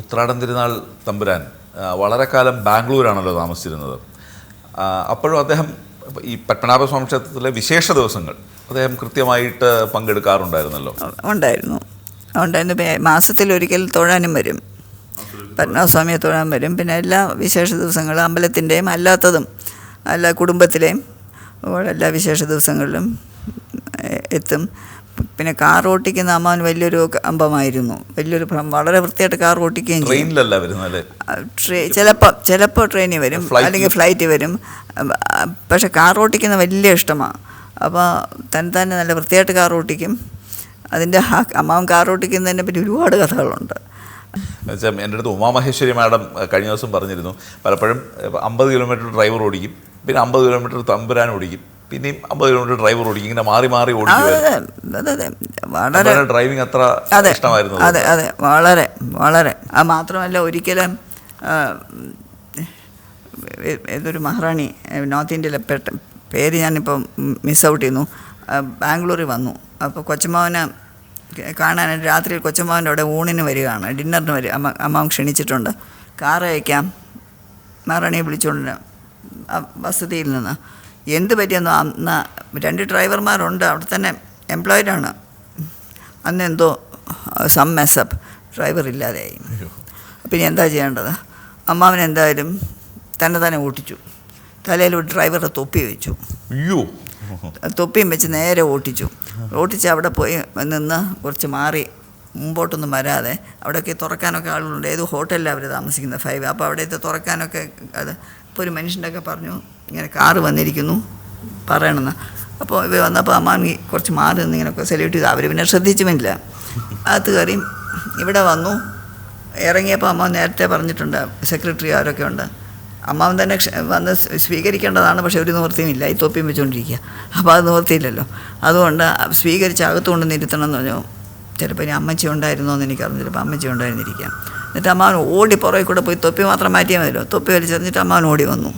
ഉത്രാടം തിരുനാൾ തമ്പുരാൻ വളരെ കാലം ബാംഗ്ലൂരാണല്ലോ താമസിച്ചിരുന്നത്. അപ്പോഴും അദ്ദേഹം ഈ പത്മനാഭസ്വാമി ക്ഷേത്രത്തിലെ വിശേഷ ദിവസങ്ങൾ അദ്ദേഹം കൃത്യമായിട്ട് പങ്കെടുക്കാറുണ്ടായിരുന്നല്ലോ. ഉണ്ടായിരുന്നു. മാസത്തിലൊരിക്കൽ തൊഴാനും വരും, പത്മനാഭസ്വാമിയെ തൊഴാൻ വരും. പിന്നെ എല്ലാ വിശേഷ ദിവസങ്ങളും അമ്പലത്തിൻ്റെയും അല്ലാത്തതും എല്ലാ കുടുംബത്തിലെയും എല്ലാ വിശേഷ ദിവസങ്ങളിലും എത്തും. പിന്നെ കാർ ഓട്ടിക്കുന്ന അമ്മാവൻ വലിയൊരു അമ്പമായിരുന്നു. വലിയൊരു വളരെ വൃത്തിയായിട്ട് കാർ ഓട്ടിക്കുകയും ചെയ്യും. ചിലപ്പോൾ ട്രെയിനിൽ വരും, അല്ലെങ്കിൽ ഫ്ലൈറ്റിൽ വരും. പക്ഷെ കാർ ഓട്ടിക്കുന്ന വലിയ ഇഷ്ടമാണ്. അപ്പോൾ തന്നെ നല്ല വൃത്തിയായിട്ട് കാർ ഓട്ടിക്കും. അതിൻ്റെ അമ്മാവൻ കാർ ഓട്ടിക്കുന്നതിനെ പറ്റി ഒരുപാട് കഥകളുണ്ട്. എൻ്റെ അടുത്ത് ഉമാമഹേശ്വരി മാഡം കഴിഞ്ഞ ദിവസം പറഞ്ഞിരുന്നു, പലപ്പോഴും 50 കിലോമീറ്റർ ഡ്രൈവർ ഓടിക്കും, പിന്നെ 50 കിലോമീറ്റർ തമ്പുരാൻ ഓടിക്കും, പിന്നെയും 50 കിലോമീറ്റർ ഡ്രൈവർ ഓടിക്കും, ഇങ്ങനെ മാറി മാറി ഓടിക്കും. വളരെ ഡ്രൈവിംഗ് അത്ര ഇഷ്ടമായിരുന്നു. അതെ അതെ, വളരെ വളരെ. അത് മാത്രമല്ല, ഒരിക്കലും ഏതൊരു മഹാറാണി നോർത്ത് ഇന്ത്യയിലെ പേര് ഞാനിപ്പോൾ മിസ് ഔട്ട് ചെയ്യുന്നു, ബാംഗ്ലൂരിൽ വന്നു. അപ്പോൾ കൊച്ചമ്മാവനെ കാണാനായിട്ട് രാത്രി കൊച്ചമ്മാവൻ്റെ അവിടെ ഊണിന് വരികയാണ്, ഡിന്നറിന് വരിക. അമ്മാവൻ ക്ഷണിച്ചിട്ടുണ്ട്. കാറ് അയക്കാം, മഹാറാണിയെ വിളിച്ചുകൊണ്ട് വസതിയിൽ നിന്ന്. എന്ത് പറ്റിയെന്നോ, അന്ന് 2 ഡ്രൈവർമാരുണ്ട്, അവിടെ തന്നെ എംപ്ലോയിഡാണ്. അന്ന് എന്തോ സം മെസ്സപ്പ്, ഡ്രൈവർ ഇല്ലാതെയായി. പിന്നെ എന്താ ചെയ്യേണ്ടത്? അമ്മാവൻ എന്തായാലും തന്നെ ഓട്ടിച്ചു. തലയിൽ ഒരു ഡ്രൈവറുടെ തൊപ്പി വെച്ചു. തൊപ്പിയും വെച്ച് നേരെ ഓട്ടിച്ച് അവിടെ പോയി നിന്ന് കുറച്ച് മാറി മുമ്പോട്ടൊന്നും വരാതെ, അവിടെയൊക്കെ തുറക്കാനൊക്കെ ആളുകളുണ്ട്. ഏത് ഹോട്ടലിലാണ് അവർ താമസിക്കുന്നത്, 5. അപ്പോൾ അവിടെയൊക്കെ തുറക്കാനൊക്കെ അത് ഇപ്പോൾ ഒരു മനുഷ്യൻ്റെ ഒക്കെ പറഞ്ഞു, ഇങ്ങനെ കാറ് വന്നിരിക്കുന്നു പറയണമെന്ന്. അപ്പോൾ ഇവ വന്നപ്പോൾ അമ്മാൻ കുറച്ച് മാറി നിന്ന് ഇങ്ങനെയൊക്കെ സെല്യൂട്ട് ചെയ്തു. അവർ പിന്നെ ശ്രദ്ധിച്ചുമില്ല. അകത്ത് കയറി ഇവിടെ വന്നു. ഇറങ്ങിയപ്പോൾ അമ്മാവൻ നേരത്തെ പറഞ്ഞിട്ടുണ്ട്, സെക്രട്ടറി ആരൊക്കെ ഉണ്ട്. അമ്മാവൻ തന്നെ വന്ന് സ്വീകരിക്കേണ്ടതാണ്, പക്ഷേ ഒരു നിവൃത്തിയുമില്ല, ഈ തൊപ്പിയും വെച്ചുകൊണ്ടിരിക്കുക. അപ്പോൾ അത് നിവൃത്തിയില്ലല്ലോ. അതുകൊണ്ട് സ്വീകരിച്ച് അകത്ത് കൊണ്ടുവന്ന് ഇരുത്തണം എന്ന് പറഞ്ഞു. ചിലപ്പോൾ ഇനി അമ്മച്ചി ഉണ്ടായിരുന്നോ എന്ന് എനിക്കറിഞ്ഞു, ചിലപ്പോൾ അമ്മച്ചി ഉണ്ടായിരുന്നിരിക്കാം. എന്നിട്ട് അമ്മാവൻ ഓടി പുറകെ കൂടെ പോയി തൊപ്പി മാത്രം മാറ്റിയാൽ മതിയല്ലോ. തൊപ്പി വലിച്ചെറിഞ്ഞിട്ട് അമ്മാവൻ ഓടി വന്നു.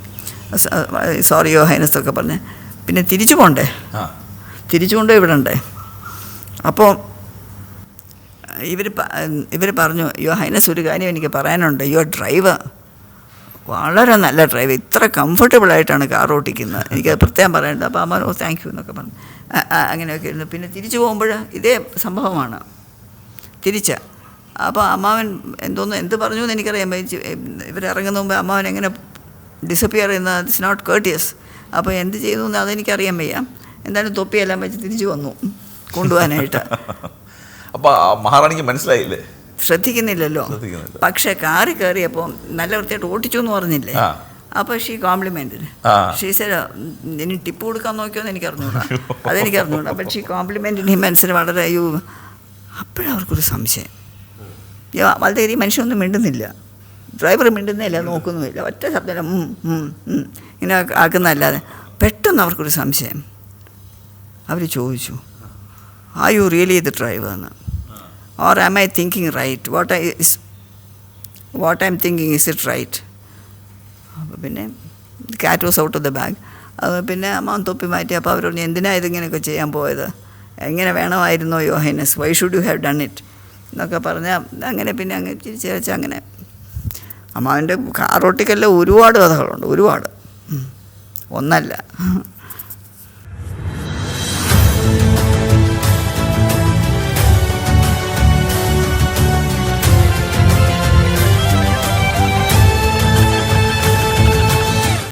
സോറി യോ ഹൈനസ് ഒക്കെ പറഞ്ഞ്. പിന്നെ തിരിച്ചു കൊണ്ടേ വിടണ്ടേ. അപ്പോൾ ഇവർ പറഞ്ഞു, യോ ഹൈനസ്, ഒരു കാര്യം എനിക്ക് പറയാനുണ്ട്. യുവർ ഡ്രൈവർ വളരെ നല്ല ഡ്രൈവർ, ഇത്ര കംഫർട്ടബിളായിട്ടാണ് കാർ ഓട്ടിക്കുന്നത്, എനിക്കത് പ്രത്യേകം പറയേണ്ടത്. അപ്പോൾ അമ്മാവൻ താങ്ക് യു എന്നൊക്കെ പറഞ്ഞു. അങ്ങനെയൊക്കെ ഇരുന്നു. പിന്നെ തിരിച്ചു പോകുമ്പോൾ ഇതേ സംഭവമാണ് തിരിച്ച്. അപ്പോൾ അമ്മാവൻ എന്ത് പറഞ്ഞു എന്ന് എനിക്കറിയാൻ. ഇവരിറങ്ങുന്ന മുമ്പ് അമ്മാവൻ എങ്ങനെ ഡിസപ്പിയർ ചെയ്യുന്നത്, ഇറ്റ്സ് നോട്ട് കേർട്ടിയസ്. അപ്പോൾ എന്ത് ചെയ്തു എന്ന് അതെനിക്കറിയാൻ വയ്യ. എന്തായാലും തൊപ്പിയെല്ലാം വെച്ച് തിരിച്ചു വന്നു കൊണ്ടുപോകാനായിട്ട്. അപ്പോൾ മഹാറാണിക്ക് മനസ്സിലായില്ലേ? ശ്രദ്ധിക്കുന്നില്ലല്ലോ. പക്ഷെ കാറിൽ കയറിയപ്പോൾ നല്ല വൃത്തിയായിട്ട് ഓട്ടിച്ചു എന്ന് പറഞ്ഞില്ലേ. അപ്പോൾ ഷീ കോംപ്ലിമെൻറ്റിന് ഇനി ടിപ്പ് കൊടുക്കാൻ നോക്കിയോന്ന് എനിക്കറിഞ്ഞൂടാ, അതെനിക്കറിഞ്ഞൂടാ. അപ്പം ഷീ കോംപ്ലിമെൻറ്റിന് ഈ മനസ്സിന് വളരെ അപ്പോഴവർക്കൊരു സംശയം. വളരെ ഈ മനുഷ്യനൊന്നും മിണ്ടുന്നില്ല, ഡ്രൈവർ മിണ്ടുന്നില്ല, നോക്കുന്നുമില്ല, ഒറ്റ ശബ്ദം ഇങ്ങനെ ആക്കുന്നതല്ലാതെ. പെട്ടെന്ന് അവർക്കൊരു സംശയം. അവർ ചോദിച്ചു, are you really the driver എന്ന്, or am I thinking right, what I am thinking is it right? അപ്പോൾ പിന്നെ cat was out of the bag. അത് പിന്നെ അമ്മാവൻ തൊപ്പി മാറ്റി. അപ്പോൾ അവർ പറഞ്ഞു, എന്തിനാണ് ഇതിങ്ങനെയൊക്കെ ചെയ്യാൻ പോയത്, എങ്ങനെ വേണമായിരുന്നോ യോ highness, why should you have done it എന്നൊക്കെ പറഞ്ഞാൽ അങ്ങനെ പിന്നെ അങ്ങ് ചിരിച്ച് വെച്ച് അങ്ങനെ. അമ്മാവൻ്റെ കാർ ഓട്ടിക്കെല്ലാം ഒരുപാട് കഥകളുണ്ട്, ഒരുപാട്, ഒന്നല്ല.